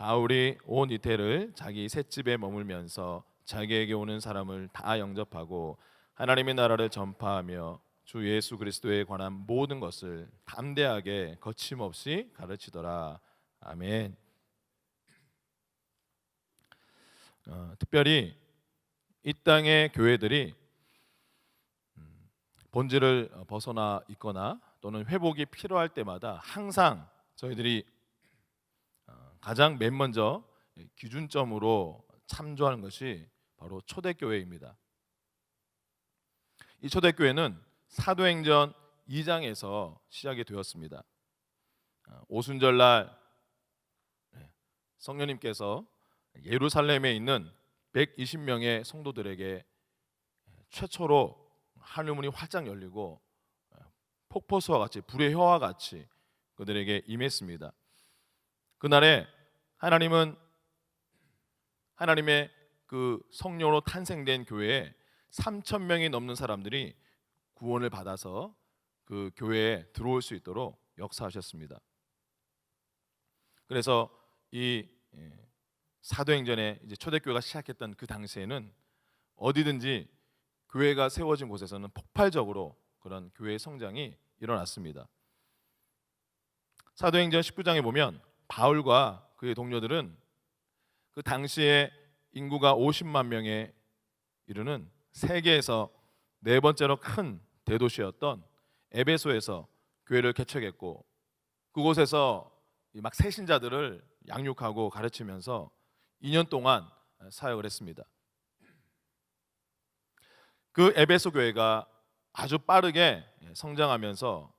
바울이 온 이태를 자기 셋집에 머물면서 자기에게 오는 사람을 다 영접하고 하나님의 나라를 전파하며 주 예수 그리스도에 관한 모든 것을 담대하게 거침없이 가르치더라. 아멘. 특별히 이 땅의 교회들이 본질을 벗어나 있거나 또는 회복이 필요할 때마다 항상 저희들이 가장 맨 먼저 기준점으로 참조하는 것이 바로 초대교회입니다. 이 초대교회는 사도행전 2장에서 시작이 되었습니다. 오순절날 성령님께서 예루살렘에 있는 120명의 성도들에게 최초로 하늘문이 활짝 열리고 폭포수와 같이 불의 혀와 같이 그들에게 임했습니다. 그날에 하나님은 하나님의 그 성령으로 탄생된 교회에 3,000명이 넘는 사람들이 구원을 받아서 그 교회에 들어올 수 있도록 역사하셨습니다. 그래서 이 사도행전에 이제 초대교회가 시작했던 그 당시에는 어디든지 교회가 세워진 곳에서는 폭발적으로 그런 교회의 성장이 일어났습니다. 사도행전 19장에 보면 바울과 그의 동료들은 그 당시에 인구가 50만 명에 이르는 세계에서 네 번째로 큰 대도시였던 에베소에서 교회를 개척했고, 그곳에서 막 새신자들을 양육하고 가르치면서 2년 동안 사역을 했습니다. 그 에베소 교회가 아주 빠르게 성장하면서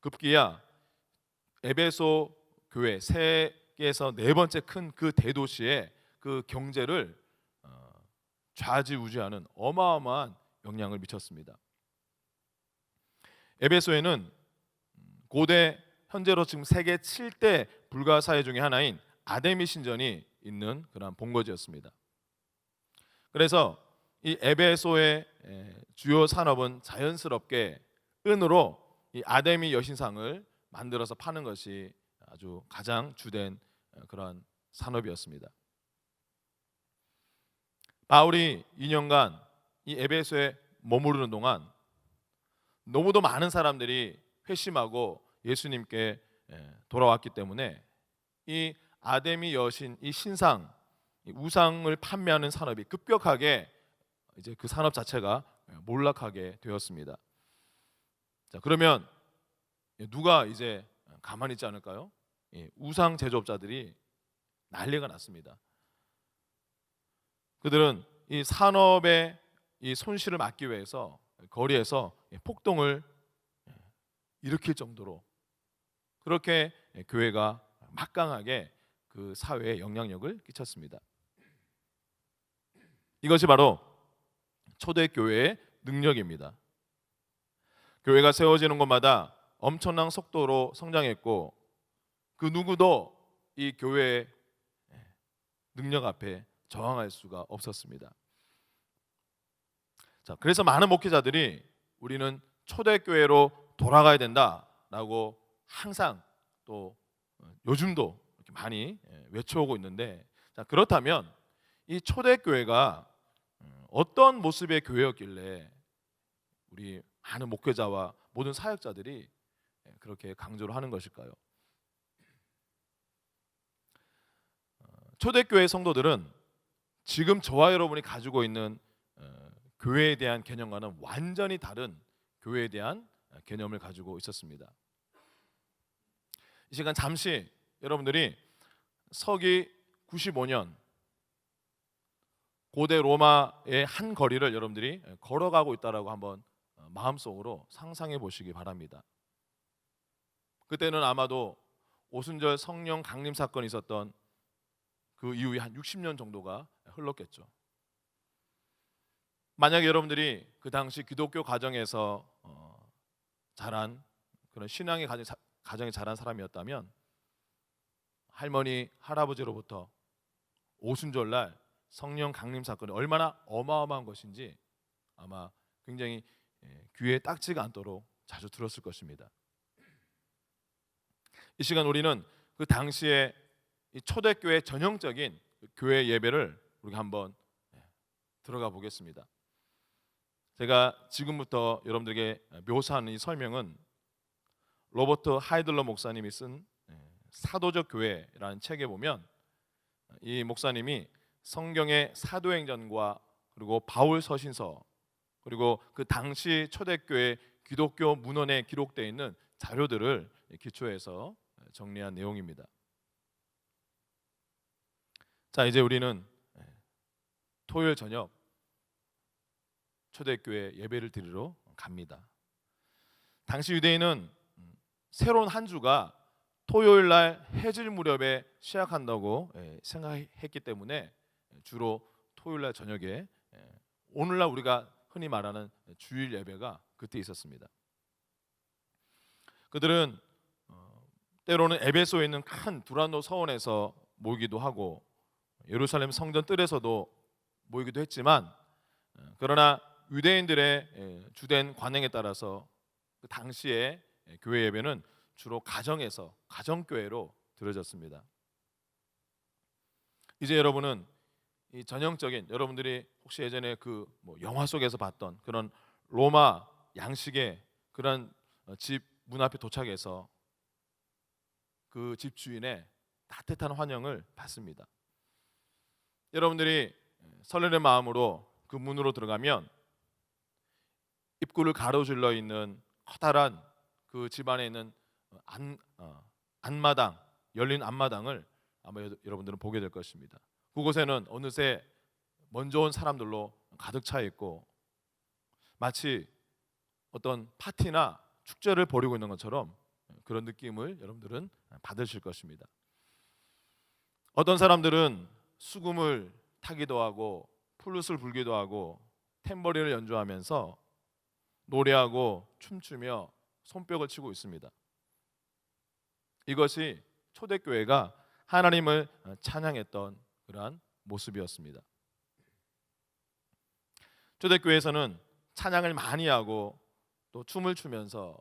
급기야 에베소 교회, 세계에서 네 번째 큰 그 대도시의 그 경제를 좌지우지하는 어마어마한 영향을 미쳤습니다. 에베소에는 고대 현재로 지금 세계 7대 불가사의 중에 하나인 아데미 신전이 있는 그런 본거지였습니다. 그래서 이 에베소의 주요 산업은 자연스럽게 은으로 이 아데미 여신상을 만들어서 파는 것이 아주 가장 주된 그런 산업이었습니다. 바울이 2년간 이 에베소에 머무르는 동안 너무도 많은 사람들이 회심하고 예수님께 돌아왔기 때문에 이 아데미 여신, 이 신상, 이 우상을 판매하는 산업이 급격하게 이제 그 산업 자체가 몰락하게 되었습니다. 자, 그러면 누가 이제 가만히 있지 않을까요? 우상 제조업자들이 난리가 났습니다. 그들은 이 산업의 이 손실을 막기 위해서 거리에서 폭동을 일으킬 정도로 그렇게 교회가 막강하게 그 사회에 영향력을 끼쳤습니다. 이것이 바로 초대교회의 능력입니다. 교회가 세워지는 곳마다 엄청난 속도로 성장했고, 그 누구도 이 교회의 능력 앞에 저항할 수가 없었습니다. 자, 그래서 많은 목회자들이 우리는 초대교회로 돌아가야 된다라고 항상 또 요즘도 이렇게 많이 외쳐오고 있는데, 자, 그렇다면 이 초대교회가 어떤 모습의 교회였길래 우리 많은 목회자와 모든 사역자들이 그렇게 강조를 하는 것일까요? 초대교회 성도들은 지금 저와 여러분이 가지고 있는 교회에 대한 개념과는 완전히 다른 교회에 대한 개념을 가지고 있었습니다. 이 시간 잠시 여러분들이 서기 95년 고대 로마의 한 거리를 여러분들이 걸어가고 있다라고 한번 마음속으로 상상해 보시기 바랍니다. 그때는 아마도 오순절 성령 강림 사건이 있었던 그 이후에 한 60년 정도가 흘렀겠죠. 만약에 여러분들이 그 당시 기독교 가정에서 자란 그런 신앙의 가정에 자란 사람이었다면 할머니, 할아버지로부터 오순절날 성령 강림 사건이 얼마나 어마어마한 것인지 아마 굉장히 귀에 딱지가 않도록 자주 들었을 것입니다. 이 시간 우리는 그 당시에 이 초대교회 전형적인 교회 예배를 우리가 한번 들어가 보겠습니다. 제가 지금부터 여러분들에게 묘사하는 이 설명은 로버트 하이들러 목사님이 쓴 사도적 교회라는 책에 보면 이 목사님이 성경의 사도행전과 그리고 바울 서신서 그리고 그 당시 초대교회 기독교 문헌에 기록되어 있는 자료들을 기초해서 정리한 내용입니다. 자, 이제 우리는 토요일 저녁 초대교회 예배를 드리러 갑니다. 당시 유대인은 새로운 한 주가 토요일 날 해질 무렵에 시작한다고 생각했기 때문에 주로 토요일 날 저녁에 오늘날 우리가 흔히 말하는 주일 예배가 그때 있었습니다. 그들은 때로는 에베소에 있는 큰 두란노 서원에서 모이기도 하고 예루살렘 성전 뜰에서도 모이기도 했지만 그러나 유대인들의 주된 관행에 따라서 그 당시에 교회 예배는 주로 가정에서 가정교회로 드려졌습니다. 이제 여러분은 이 전형적인 여러분들이 혹시 예전에 그 영화 속에서 봤던 그런 로마 양식의 그런 집 문 앞에 도착해서 그 집 주인의 따뜻한 환영을 받습니다. 여러분들이 설레는 마음으로 그 문으로 들어가면 입구를 가로질러 있는 커다란 그 집안에 있는 안마당, 열린 안마당을 아마 여러분들은 보게 될 것입니다. 그곳에는 어느새 먼저 온 사람들로 가득 차 있고 마치 어떤 파티나 축제를 벌이고 있는 것처럼 그런 느낌을 여러분들은 받으실 것입니다. 어떤 사람들은 수금을 타기도 하고 플룻을 불기도 하고 탬버린을 연주하면서 노래하고 춤추며 손뼉을 치고 있습니다. 이것이 초대교회가 하나님을 찬양했던 그러한 모습이었습니다. 초대교회에서는 찬양을 많이 하고 또 춤을 추면서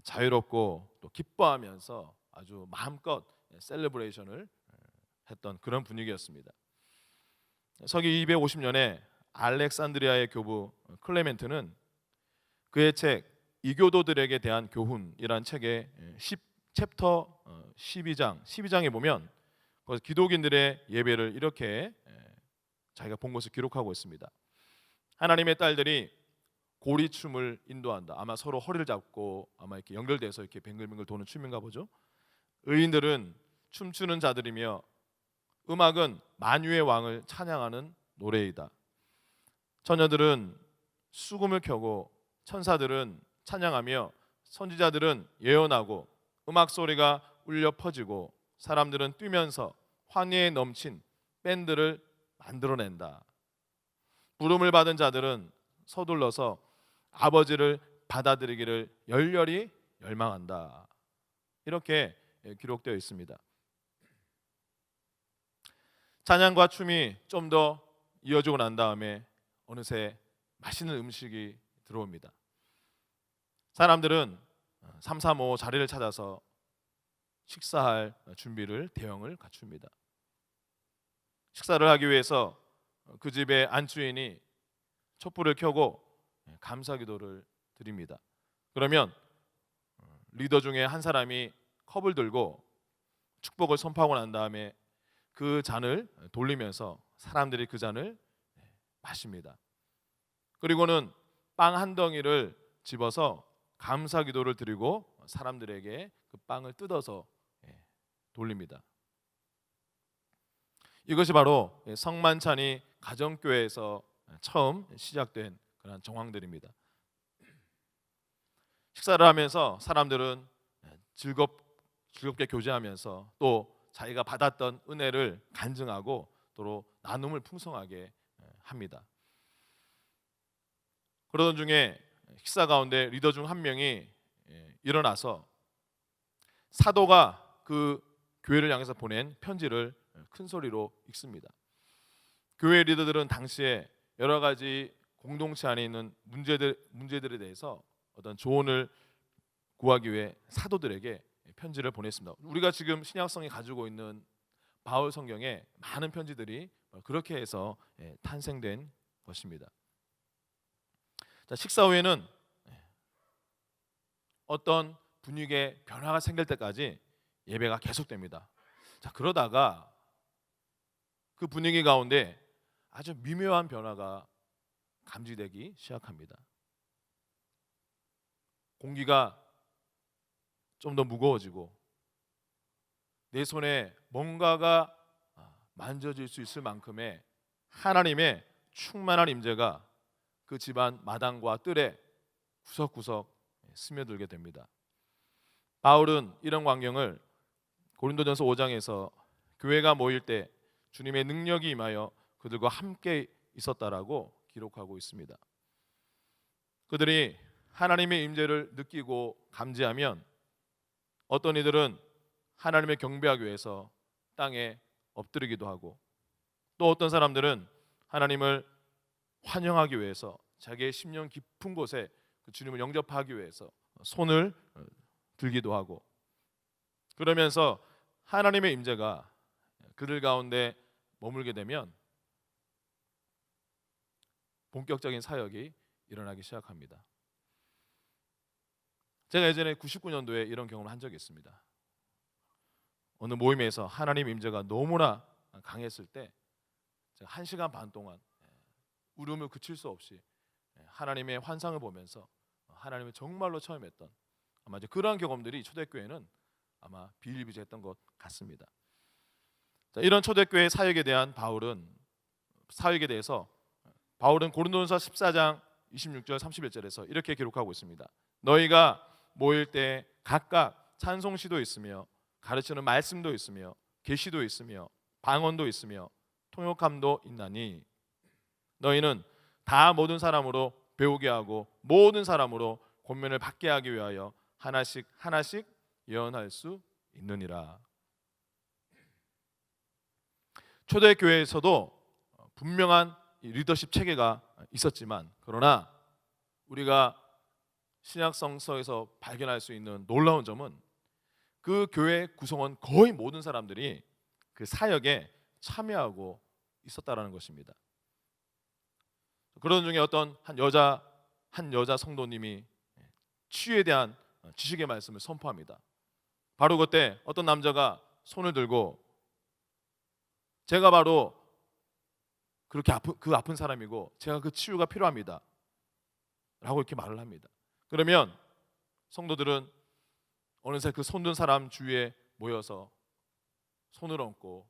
자유롭고 또 기뻐하면서 아주 마음껏 셀레브레이션을 했던 그런 분위기였습니다. 서기 250년에 알렉산드리아의 교부 클레멘트는 그의 책 이교도들에게 대한 교훈이라는 책의 10챕터 12장에 보면 기독인들의 예배를 이렇게 자기가 본 것을 기록하고 있습니다. 하나님의 딸들이 고리춤을 인도한다. 아마 서로 허리를 잡고 아마 이렇게 연결돼서 이렇게 뱅글뱅글 도는 춤인가 보죠. 의인들은 춤추는 자들이며 음악은 만유의 왕을 찬양하는 노래이다. 처녀들은 수금을 켜고 천사들은 찬양하며 선지자들은 예언하고 음악 소리가 울려 퍼지고 사람들은 뛰면서 환희에 넘친 밴드를 만들어낸다. 부름을 받은 자들은 서둘러서 아버지를 받아들이기를 열렬히 열망한다. 이렇게 기록되어 있습니다. 찬양과 춤이 좀 더 이어지고 난 다음에 어느새 맛있는 음식이 들어옵니다. 사람들은 335 자리를 찾아서 식사할 준비를 대형을 갖춥니다. 식사를 하기 위해서 그 집의 안주인이 촛불을 켜고 감사기도를 드립니다. 그러면 리더 중에 한 사람이 컵을 들고 축복을 선포하고 난 다음에 그 잔을 돌리면서 사람들이 그 잔을 마십니다. 그리고는 빵 한 덩이를 집어서 감사기도를 드리고 사람들에게 그 빵을 뜯어서 돌립니다. 이것이 바로 성만찬이 가정교회에서 처음 시작된 그런 정황들입니다. 식사를 하면서 사람들은 즐겁게 교제하면서 또 자기가 받았던 은혜를 간증하고 또 나눔을 풍성하게 합니다. 그러던 중에 식사 가운데 리더 중 한 명이 일어나서 사도가 그 교회를 향해서 보낸 편지를 큰 소리로 읽습니다. 교회 리더들은 당시에 여러 가지 공동체 안에 있는 문제들에 대해서 어떤 조언을 구하기 위해 사도들에게 편지를 보냈습니다. 우리가 지금 신약성이 가지고 있는 바울 성경에 많은 편지들이 그렇게 해서 탄생된 것입니다. 자, 식사 후에는 어떤 분위기의 변화가 생길 때까지 예배가 계속됩니다. 자, 그러다가 그 분위기 가운데 아주 미묘한 변화가 감지되기 시작합니다. 공기가 좀 더 무거워지고 내 손에 뭔가가 만져질 수 있을 만큼의 하나님의 충만한 임재가 그 집안 마당과 뜰에 구석구석 스며들게 됩니다. 바울은 이런 광경을 고린도전서 5장에서 교회가 모일 때 주님의 능력이 임하여 그들과 함께 있었다라고 기록하고 있습니다. 그들이 하나님의 임재를 느끼고 감지하면 어떤 이들은 하나님의 경배하기 위해서 땅에 엎드리기도 하고, 또 어떤 사람들은 하나님을 환영하기 위해서 자기의 심령 깊은 곳에 그 주님을 영접하기 위해서 손을 들기도 하고, 그러면서 하나님의 임재가 그들 가운데 머물게 되면 본격적인 사역이 일어나기 시작합니다. 제가 예전에 99년도에 이런 경험을 한 적이 있습니다. 어느 모임에서 하나님 임재가 너무나 강했을 때 제가 1시간 반 동안 울음을 그칠 수 없이 하나님의 환상을 보면서 하나님을 정말로 처음 했던, 아마 이제 그러한 경험들이 초대교회는 아마 비일비재했던 것 같습니다. 자, 이런 초대교회 사역에 대해서 바울은 고린도전서 14장 26절 31절에서 이렇게 기록하고 있습니다. 너희가 모일 때 각각 찬송시도 있으며 가르치는 말씀도 있으며 계시도 있으며 방언도 있으며 통역함도 있나니 너희는 다 모든 사람으로 배우게 하고 모든 사람으로 권면을 받게 하기 위하여 하나씩 하나씩 예언할 수 있느니라. 초대교회에서도 분명한 리더십 체계가 있었지만, 그러나 우리가 신약성서에서 발견할 수 있는 놀라운 점은 그 교회 구성원 거의 모든 사람들이 그 사역에 참여하고 있었다라는 것입니다. 그런 중에 어떤 한 여자 성도님이 치유에 대한 지식의 말씀을 선포합니다. 바로 그때 어떤 남자가 손을 들고 제가 바로 그렇게 아픈 사람이고 제가 그 치유가 필요합니다 라고 이렇게 말을 합니다. 그러면 성도들은 어느새 그 손든 사람 주위에 모여서 손을 얹고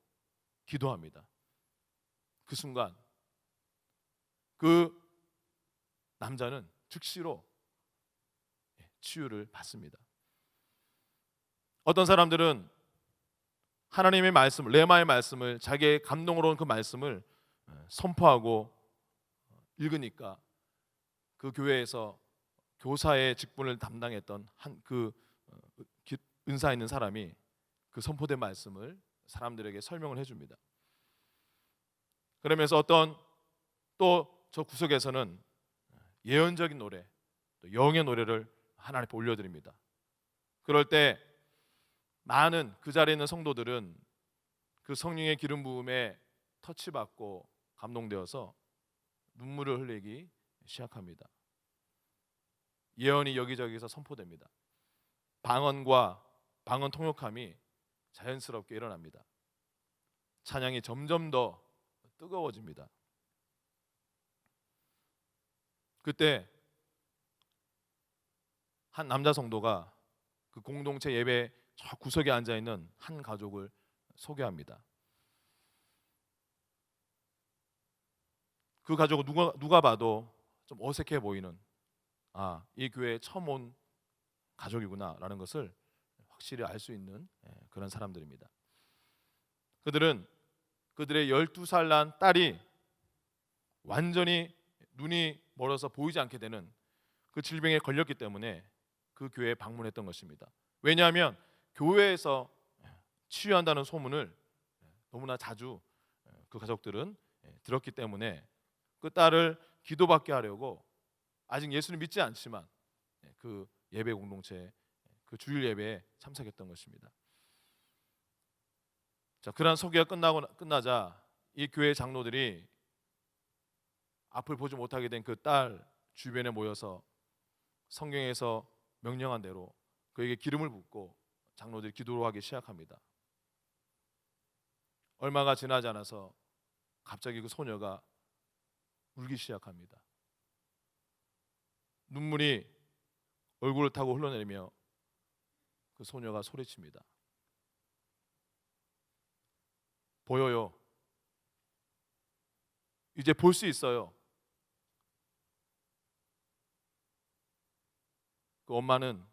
기도합니다. 그 순간 그 남자는 즉시로 치유를 받습니다. 어떤 사람들은 하나님의 말씀, 레마의 말씀을, 자기의 감동으로 온 그 말씀을 선포하고 읽으니까 그 교회에서 교사의 직분을 담당했던 그 은사 있는 사람이 그 선포된 말씀을 사람들에게 설명을 해줍니다. 그러면서 어떤 또 저 구석에서는 예언적인 노래, 또 영의 노래를 하나님 앞에 올려드립니다. 그럴 때 많은 그 자리에 있는 성도들은 그 성령의 기름 부음에 터치받고 감동되어서 눈물을 흘리기 시작합니다. 예언이 여기저기서 선포됩니다. 방언과 방언 통역함이 자연스럽게 일어납니다. 찬양이 점점 더 뜨거워집니다. 그때 한 남자 성도가 그 공동체 예배 저 구석에 앉아 있는 한 가족을 소개합니다. 그 가족은 누가 봐도 좀 어색해 보이는, 이 교회에 처음 온 가족이구나라는 것을 확실히 알 수 있는 그런 사람들입니다. 그들은 그들의 12살 난 딸이 완전히 눈이 멀어서 보이지 않게 되는 그 질병에 걸렸기 때문에 그 교회에 방문했던 것입니다. 왜냐하면 교회에서 치유한다는 소문을 너무나 자주 그 가족들은 들었기 때문에 그 딸을 기도받게 하려고 아직 예수를 믿지 않지만 그 예배 공동체, 그 주일 예배에 참석했던 것입니다. 자, 그러한 소개가 끝나자 이 교회 장로들이 앞을 보지 못하게 된 그 딸 주변에 모여서 성경에서 명령한 대로 그에게 기름을 붓고 장로들이 기도를 하기 시작합니다. 얼마가 지나지 않아서 갑자기 그 소녀가 울기 시작합니다. 눈물이 얼굴을 타고 흘러내리며 그 소녀가 소리칩니다. 보여요. 이제 볼 수 있어요. 그 엄마는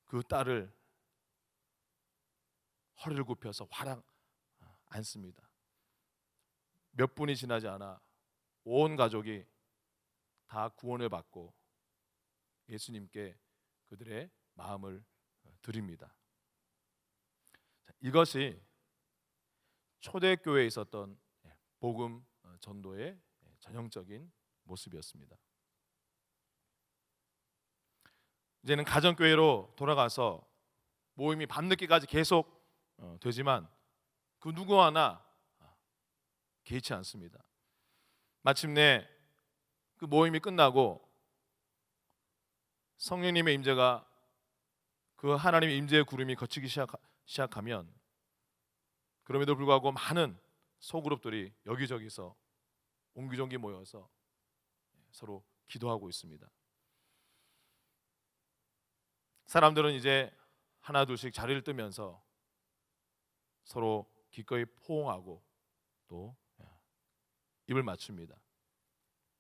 그 딸을 허리를 굽혀서 화랑 안습니다. 몇 분이 지나지 않아 온 가족이 다 구원을 받고 예수님께 그들의 마음을 드립니다. 이것이 초대교회에 있었던 복음 전도의 전형적인 모습이었습니다. 이제는 가정교회로 돌아가서 모임이 밤늦게까지 계속 되지만 그 누구 하나 개의치 않습니다. 마침내 그 모임이 끝나고 성령님의 임재가 그 하나님의 임재의 구름이 거치기 시작하면 그럼에도 불구하고 많은 소그룹들이 여기저기서 옹기종기 모여서 서로 기도하고 있습니다. 사람들은 이제 하나 둘씩 자리를 뜨면서 서로 기꺼이 포옹하고 또 입을 맞춥니다.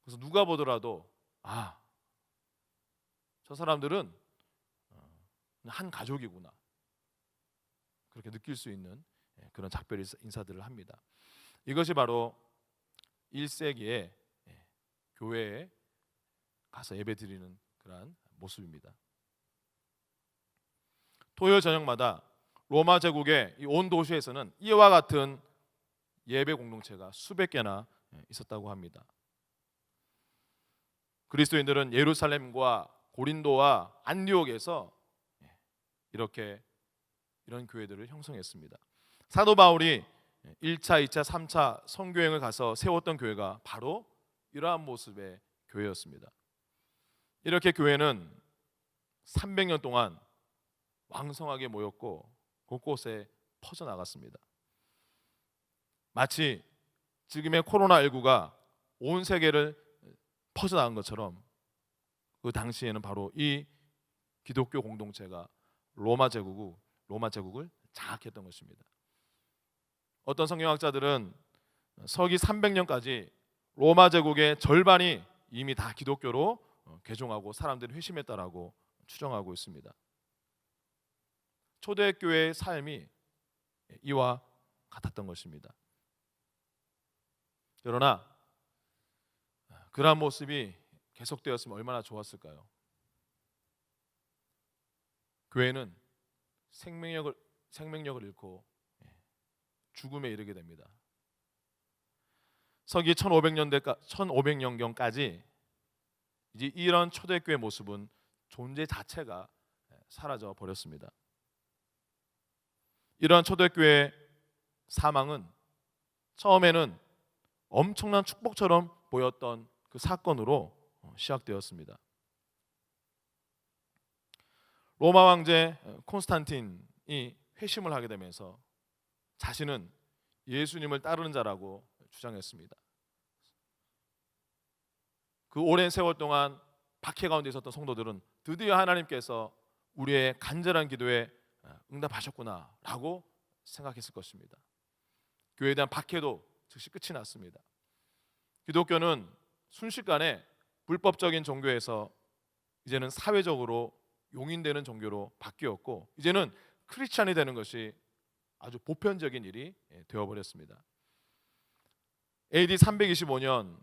그래서 누가 보더라도 저 사람들은 한 가족이구나 그렇게 느낄 수 있는 그런 작별 인사들을 합니다. 이것이 바로 1세기에 교회에 가서 예배드리는 그러한 모습입니다. 토요일 저녁마다 로마 제국의 온 도시에서는 이와 같은 예배 공동체가 수백 개나 있었다고 합니다. 그리스도인들은 예루살렘과 고린도와 안디옥에서 이런 교회들을 형성했습니다. 사도 바울이 1차, 2차, 3차 선교행을 가서 세웠던 교회가 바로 이러한 모습의 교회였습니다. 이렇게 교회는 300년 동안 왕성하게 모였고 곳곳에 퍼져나갔습니다. 마치 지금의 코로나19가 온 세계를 퍼져나간 것처럼 그 당시에는 바로 이 기독교 공동체가 로마 제국을 장악했던 것입니다. 어떤 성경학자들은 서기 300년까지 로마 제국의 절반이 이미 다 기독교로 개종하고 사람들이 회심했다라고 추정하고 있습니다. 초대교회의 삶이 이와 같았던 것입니다. 그러나 그러한 모습이 계속되었으면 얼마나 좋았을까요? 교회는 생명력을 잃고 죽음에 이르게 됩니다. 서기 1500년경까지 이제 이런 초대교회 모습은 존재 자체가 사라져 버렸습니다. 이러한 초대교회의 사망은 처음에는 엄청난 축복처럼 보였던 그 사건으로 시작되었습니다. 로마 황제 콘스탄틴이 회심을 하게 되면서 자신은 예수님을 따르는 자라고 주장했습니다. 그 오랜 세월 동안 박해 가운데 있었던 성도들은 드디어 하나님께서 우리의 간절한 기도에 응답하셨구나 라고 생각했을 것입니다. 교회에 대한 박해도 즉시 끝이 났습니다. 기독교는 순식간에 불법적인 종교에서 이제는 사회적으로 용인되는 종교로 바뀌었고 이제는 크리스찬이 되는 것이 아주 보편적인 일이 되어버렸습니다. AD 325년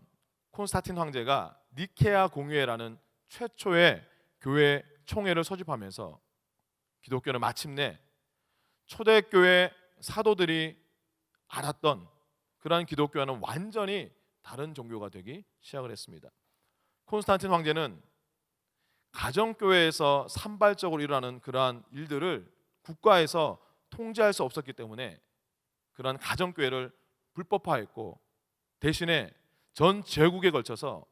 콘스탄틴 황제가 니케아 공의회라는 최초의 교회 총회를 소집하면서 기독교는 마침내 초대교회 사도들이 알았던 그러한 기독교와는 완전히 다른 종교가 되기 시작을 했습니다. 콘스탄틴 황제는 가정교회에서 산발적으로 일어나는 그러한 일들을 국가에서 통제할 수 없었기 때문에 그런 가정교회를 불법화했고, 대신에 전 제국에 걸쳐서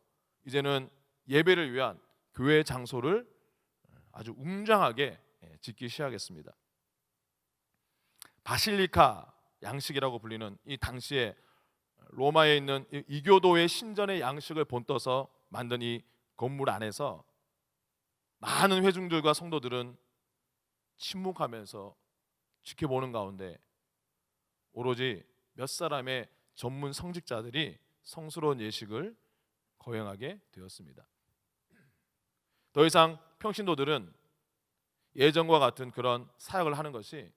이제는 예배를 위한 교회 장소를 아주 웅장하게 짓기 시작했습니다. 바실리카 양식이라고 불리는 이 당시에 로마에 있는 이교도의 신전의 양식을 본떠서 만든 이 건물 안에서 많은 회중들과 성도들은 침묵하면서 지켜보는 가운데 오로지 몇 사람의 전문 성직자들이 성스러운 예식을 거행하게 되었습니다. 더 이상 평신도들은 예전과 같은 그런 사역을 하는 것이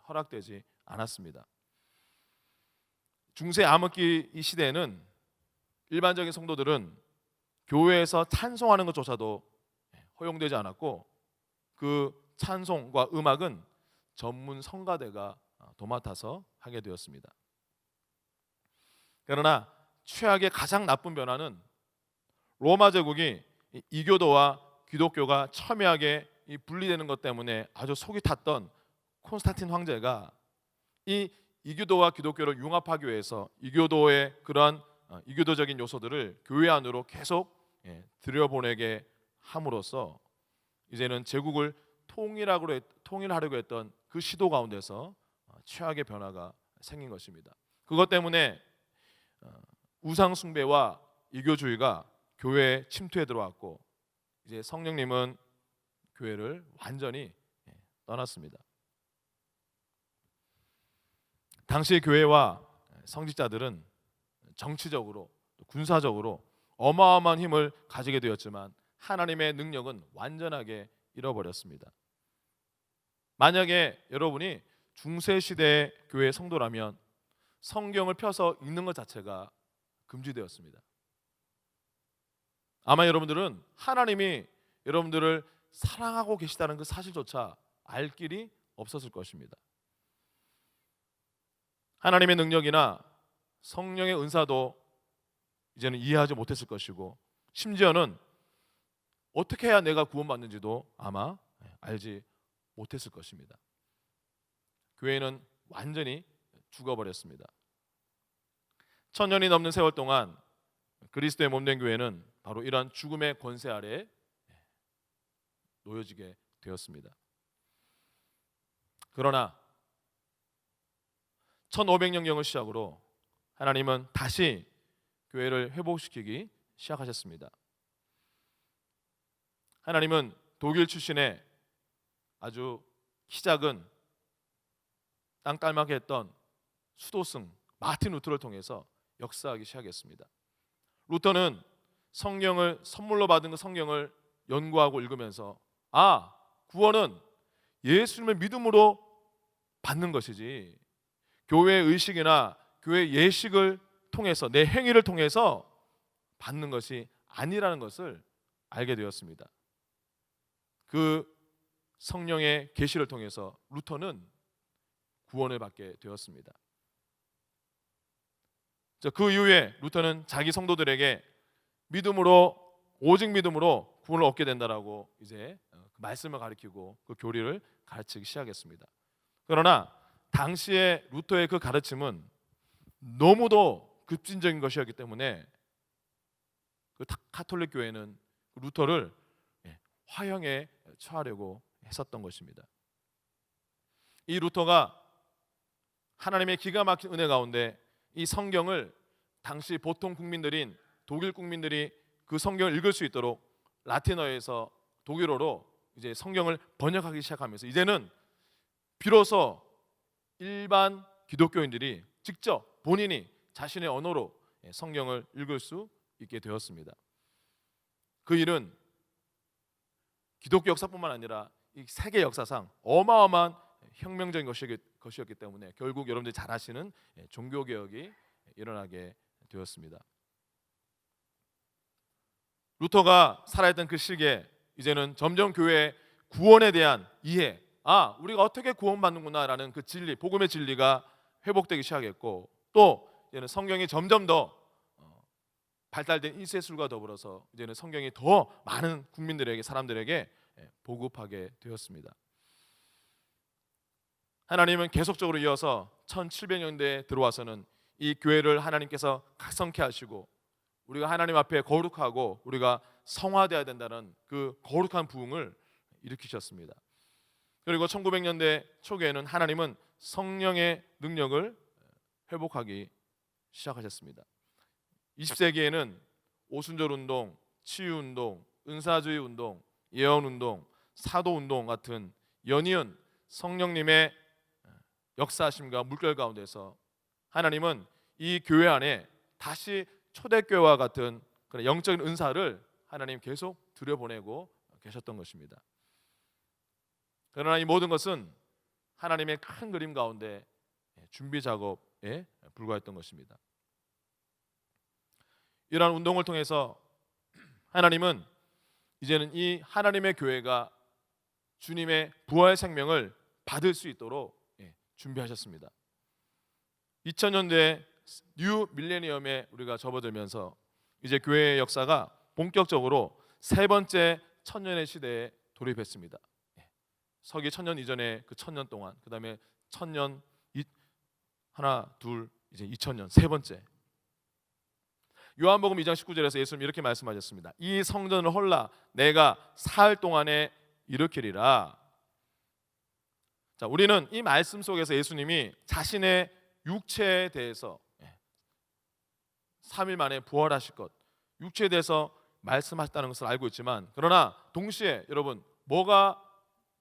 허락되지 않았습니다. 중세 암흑기 이 시대에는 일반적인 성도들은 교회에서 찬송하는 것조차도 허용되지 않았고, 그 찬송과 음악은 전문 성가대가 도맡아서 하게 되었습니다. 그러나 최악의 가장 나쁜 변화는 로마 제국이 이교도와 기독교가 첨예하게 분리되는 것 때문에 아주 속이 탔던 콘스탄틴 황제가 이 이교도와 기독교를 융합하기 위해서 이교도의 그러한 이교도적인 요소들을 교회 안으로 계속 들여보내게 함으로써 이제는 제국을 통일하려고 했던 그 시도 가운데서 최악의 변화가 생긴 것입니다. 그것 때문에 우상 숭배와 이교주의가 교회에 침투해 들어왔고, 이제 성령님은 교회를 완전히 떠났습니다. 당시 교회와 성직자들은 정치적으로, 군사적으로 어마어마한 힘을 가지게 되었지만 하나님의 능력은 완전하게 잃어버렸습니다. 만약에 여러분이 중세시대 교회 성도라면 성경을 펴서 읽는 것 자체가 금지되었습니다. 아마 여러분들은 하나님이 여러분들을 사랑하고 계시다는 그 사실조차 알 길이 없었을 것입니다. 하나님의 능력이나 성령의 은사도 이제는 이해하지 못했을 것이고, 심지어는 어떻게 해야 내가 구원받는지도 아마 알지 못했을 것입니다. 교회는 완전히 죽어버렸습니다. 1000년이 넘는 세월 동안 그리스도의 몸된 교회는 바로 이러한 죽음의 권세 아래에 놓여지게 되었습니다. 그러나 1500년경을 시작으로 하나님은 다시 교회를 회복시키기 시작하셨습니다. 하나님은 독일 출신의 아주 키 작은 땅딸막이 했던 수도승 마틴 루터를 통해서 역사하기 시작했습니다. 루터는 성경을 선물로 받은 그 성경을 연구하고 읽으면서 구원은 예수님의 믿음으로 받는 것이지 교회 의식이나 교회 예식을 통해서 내 행위를 통해서 받는 것이 아니라는 것을 알게 되었습니다. 그 성령의 계시를 통해서 루터는 구원을 받게 되었습니다. 그 이후에 루터는 자기 성도들에게 오직 믿음으로 구원을 얻게 된다라고 이제 말씀을 가르치고 그 교리를 가르치기 시작했습니다. 그러나 당시에 루터의 그 가르침은 너무도 급진적인 것이었기 때문에 그 카톨릭 교회는 루터를 화형에 처하려고 했었던 것입니다. 이 루터가 하나님의 기가 막힌 은혜 가운데 이 성경을 당시 보통 국민들인 독일 국민들이 그 성경을 읽을 수 있도록 라틴어에서 독일어로 이제 성경을 번역하기 시작하면서 이제는 비로소 일반 기독교인들이 직접 본인이 자신의 언어로 성경을 읽을 수 있게 되었습니다. 그 일은 기독교 역사뿐만 아니라 이 세계 역사상 어마어마한 혁명적인 것이었기 때문에 결국 여러분들이 잘 아시는 종교개혁이 일어나게 되었습니다. 루터가 살아있던 그 시기에 이제는 점점 교회의 구원에 대한 이해, 우리가 어떻게 구원받는구나라는 그 진리, 복음의 진리가 회복되기 시작했고, 또 이제는 성경이 점점 더 발달된 인쇄술과 더불어서 이제는 성경이 더 많은 국민들에게, 사람들에게 보급하게 되었습니다. 하나님은 계속적으로 이어서 1700년대에 들어와서는 이 교회를 하나님께서 각성케 하시고 우리가 하나님 앞에 거룩하고 우리가 성화되어야 된다는 그 거룩한 부흥을 일으키셨습니다. 그리고 1900년대 초기에는 하나님은 성령의 능력을 회복하기 시작하셨습니다. 20세기에는 오순절 운동, 치유 운동, 은사주의 운동, 예언 운동, 사도 운동 같은 연이은 성령님의 역사하심과 물결 가운데서 하나님은 이 교회 안에 다시 초대교회와 같은 그런 영적인 은사를 하나님 계속 들여보내고 계셨던 것입니다. 그러나 이 모든 것은 하나님의 큰 그림 가운데 준비 작업에 불과했던 것입니다. 이러한 운동을 통해서 하나님은 이제는 이 하나님의 교회가 주님의 부활 생명을 받을 수 있도록 준비하셨습니다. 2000년대 뉴 밀레니엄에 우리가 접어들면서 이제 교회의 역사가 본격적으로 세 번째 천년의 시대에 돌입했습니다. 서기 천년 이전에 그 천년 동안, 그 다음에 천년 하나 둘 이제 2000년 세 번째. 요한복음 2장 19절에서 예수님이 이렇게 말씀하셨습니다. 이 성전을 헐라 내가 사흘 동안에 일으키리라. 자, 우리는 이 말씀 속에서 예수님이 자신의 육체에 대해서 3일 만에 부활하실 것, 육체에 대해서 말씀하셨다는 것을 알고 있지만, 그러나 동시에 여러분 뭐가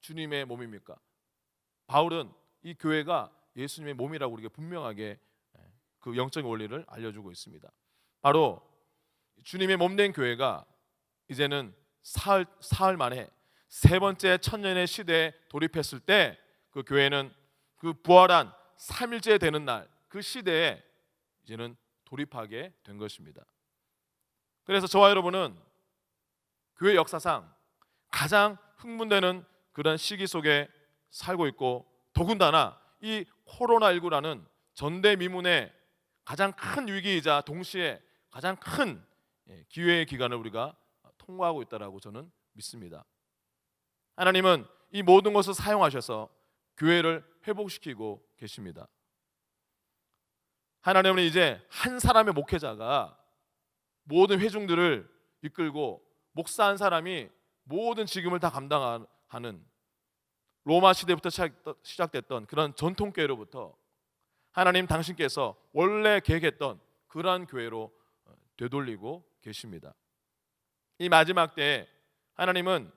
주님의 몸입니까? 바울은 이 교회가 예수님의 몸이라고 우리에게 분명하게 그 영적인 원리를 알려주고 있습니다. 바로 주님의 몸된 교회가 이제는 사흘 만에 세 번째 천년의 시대에 돌입했을 때 그 교회는 그 부활한 3일째 되는 날 그 시대에 이제는 돌입하게 된 것입니다. 그래서 저와 여러분은 교회 역사상 가장 흥분되는 그런 시기 속에 살고 있고, 더군다나 이 코로나19라는 전대미문의 가장 큰 위기이자 동시에 가장 큰 기회의 기간을 우리가 통과하고 있다라고 저는 믿습니다. 하나님은 이 모든 것을 사용하셔서 교회를 회복시키고 계십니다. 하나님은 이제 한 사람의 목회자가 모든 회중들을 이끌고 목사 한 사람이 모든 직임을 다 감당하는 로마 시대부터 시작됐던 그런 전통교회로부터 하나님 당신께서 원래 계획했던 그러한 교회로 되돌리고 계십니다. 이 마지막 때에 하나님은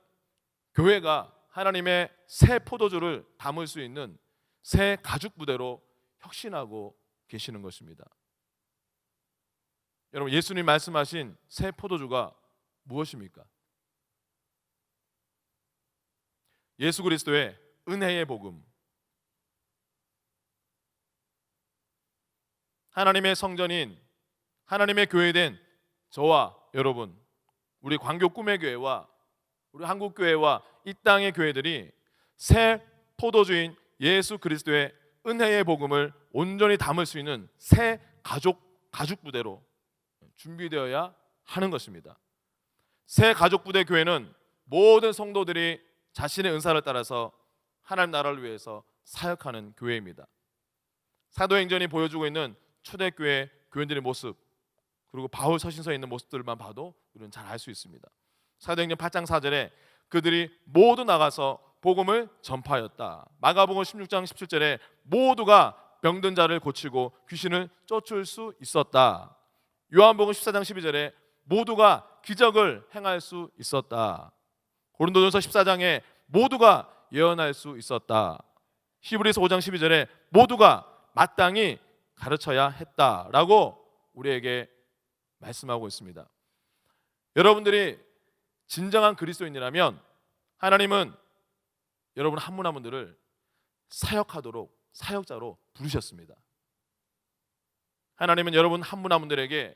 교회가 하나님의 새 포도주를 담을 수 있는 새 가죽 부대로 혁신하고 계시는 것입니다. 여러분, 예수님 말씀하신 새 포도주가 무엇입니까? 예수 그리스도의 은혜의 복음, 하나님의 성전인 하나님의 교회된 저와 여러분, 우리 광교 꿈의 교회와 우리 한국교회와 이 땅의 교회들이 새 포도주인 예수 그리스도의 은혜의 복음을 온전히 담을 수 있는 새 가죽 부대로 준비되어야 하는 것입니다. 새 가죽 부대 교회는 모든 성도들이 자신의 은사를 따라서 하나님 나라를 위해서 사역하는 교회입니다. 사도행전이 보여주고 있는 초대교회 교인들의 모습, 그리고 바울 서신서에 있는 모습들만 봐도 우리는 잘 알 수 있습니다. 사도행전 8장 4절에 그들이 모두 나가서 복음을 전파하였다. 마가복음 16장 17절에 모두가 병든 자를 고치고 귀신을 쫓을 수 있었다. 요한복음 14장 12절에 모두가 기적을 행할 수 있었다. 고린도전서 14장에 모두가 예언할 수 있었다. 히브리서 5장 12절에 모두가 마땅히 가르쳐야 했다라고 우리에게 말씀하고 있습니다. 여러분들이 진정한 그리스도인이라면 하나님은 여러분 한 분 한 분들을 사역하도록 사역자로 부르셨습니다. 하나님은 여러분 한 분 한 분들에게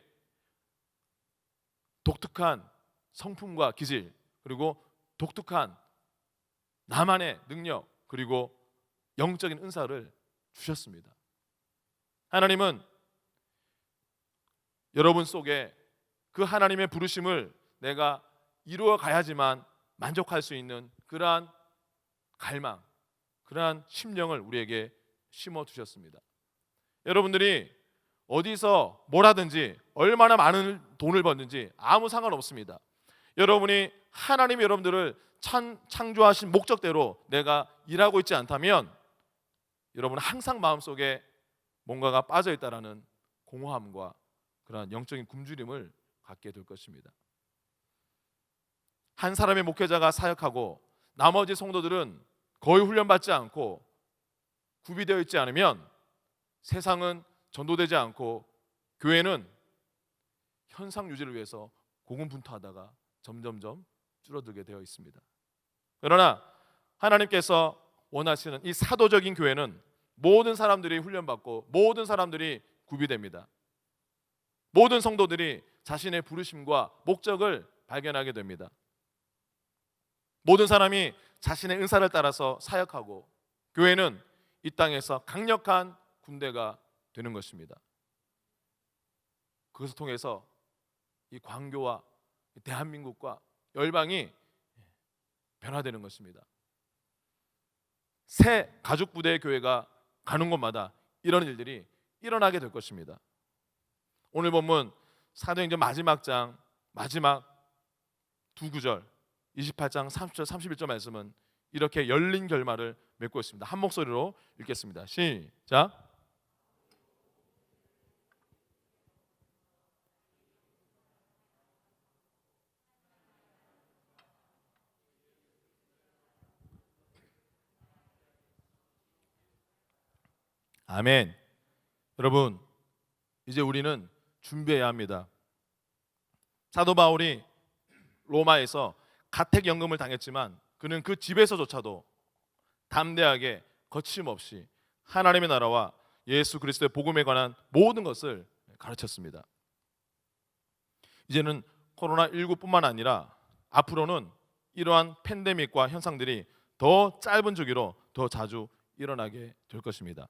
독특한 성품과 기질, 그리고 독특한 나만의 능력, 그리고 영적인 은사를 주셨습니다. 하나님은 여러분 속에 그 하나님의 부르심을 내가 이루어 가야지만 만족할 수 있는 그러한 갈망, 그러한 심령을 우리에게 심어 두셨습니다. 여러분들이 어디서 뭘 하든지 얼마나 많은 돈을 벌든지 아무 상관없습니다. 여러분이 하나님이 여러분들을 창조하신 목적대로 내가 일하고 있지 않다면 여러분은 항상 마음속에 뭔가가 빠져있다라는 공허함과 그러한 영적인 굶주림을 갖게 될 것입니다. 한 사람의 목회자가 사역하고 나머지 성도들은 거의 훈련받지 않고 구비되어 있지 않으면 세상은 전도되지 않고 교회는 현상 유지를 위해서 고군분투하다가 점점점 줄어들게 되어 있습니다. 그러나 하나님께서 원하시는 이 사도적인 교회는 모든 사람들이 훈련받고 모든 사람들이 구비됩니다. 모든 성도들이 자신의 부르심과 목적을 발견하게 됩니다. 모든 사람이 자신의 은사를 따라서 사역하고 교회는 이 땅에서 강력한 군대가 되는 것입니다. 그것을 통해서 이 광교와 대한민국과 열방이 변화되는 것입니다. 새 가죽부대의 교회가 가는 곳마다 이런 일들이 일어나게 될 것입니다. 오늘 본문 사도행전 마지막 장 마지막 두 구절 28장 30절 31절 말씀은 이렇게 열린 결말을 맺고 있습니다. 한 목소리로 읽겠습니다. 시작. 아멘. 여러분, 이제 우리는 준비해야 합니다. 사도 바울이 로마에서 가택연금을 당했지만 그는 그 집에서조차도 담대하게 거침없이 하나님의 나라와 예수 그리스도의 복음에 관한 모든 것을 가르쳤습니다. 이제는 코로나19뿐만 아니라 앞으로는 이러한 팬데믹과 현상들이 더 짧은 주기로 더 자주 일어나게 될 것입니다.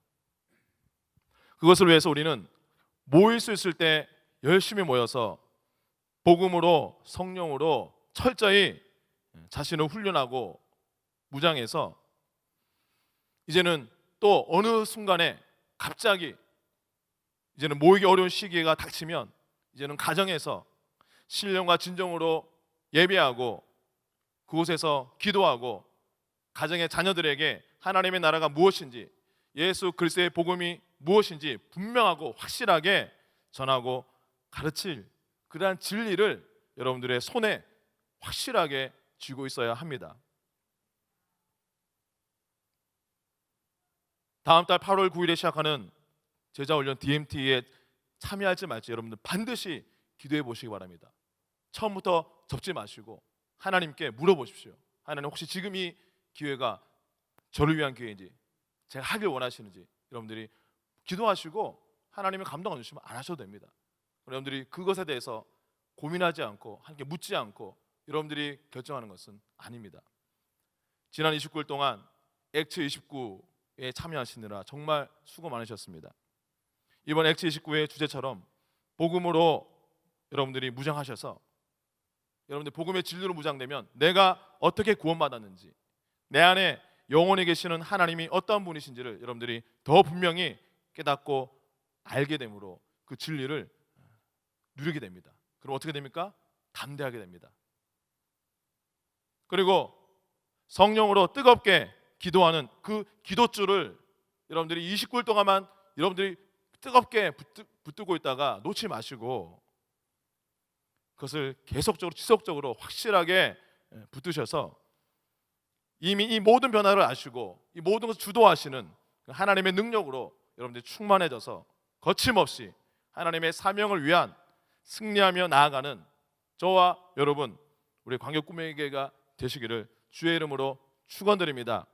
그것을 위해서 우리는 모일 수 있을 때 열심히 모여서 복음으로 성령으로 철저히 자신을 훈련하고 무장해서 이제는 또 어느 순간에 갑자기 이제는 모이기 어려운 시기가 닥치면 이제는 가정에서 신령과 진정으로 예배하고 그곳에서 기도하고 가정의 자녀들에게 하나님의 나라가 무엇인지 예수 그리스도의 복음이 무엇인지 분명하고 확실하게 전하고 가르칠 그러한 진리를 여러분들의 손에 확실하게 쥐고 있어야 합니다. 다음 달 8월 9일에 시작하는 제자훈련 DMT에 참여할지 말지 여러분들 반드시 기도해 보시기 바랍니다. 처음부터 접지 마시고 하나님께 물어보십시오. 하나님 혹시 지금 이 기회가 저를 위한 기회인지 제가 하길 원하시는지 여러분들이 기도하시고 하나님의 감동 안 주시면 안 하셔도 됩니다. 여러분들이 그것에 대해서 고민하지 않고 함께 묻지 않고 여러분들이 결정하는 것은 아닙니다. 지난 29일 동안 액츠 29에 참여하시느라 정말 수고 많으셨습니다. 이번 액츠 29의 주제처럼 복음으로 여러분들이 무장하셔서 여러분들 복음의 진리로 무장되면 내가 어떻게 구원받았는지 내 안에 영원히 계시는 하나님이 어떤 분이신지를 여러분들이 더 분명히 깨닫고 알게 되므로 그 진리를 누리게 됩니다. 그럼 어떻게 됩니까? 담대하게 됩니다. 그리고 성령으로 뜨겁게 기도하는 그 기도줄을 여러분들이 29일 동안만 여러분들이 뜨겁게 붙들고 있다가 놓지 마시고 그것을 계속적으로 지속적으로 확실하게 붙드셔서 이미 이 모든 변화를 아시고 이 모든 것을 주도하시는 하나님의 능력으로 여러분들이 충만해져서 거침없이 하나님의 사명을 위한 승리하며 나아가는 저와 여러분 우리 광교 꿈의 교회가 되시기를 주의 이름으로 축원드립니다.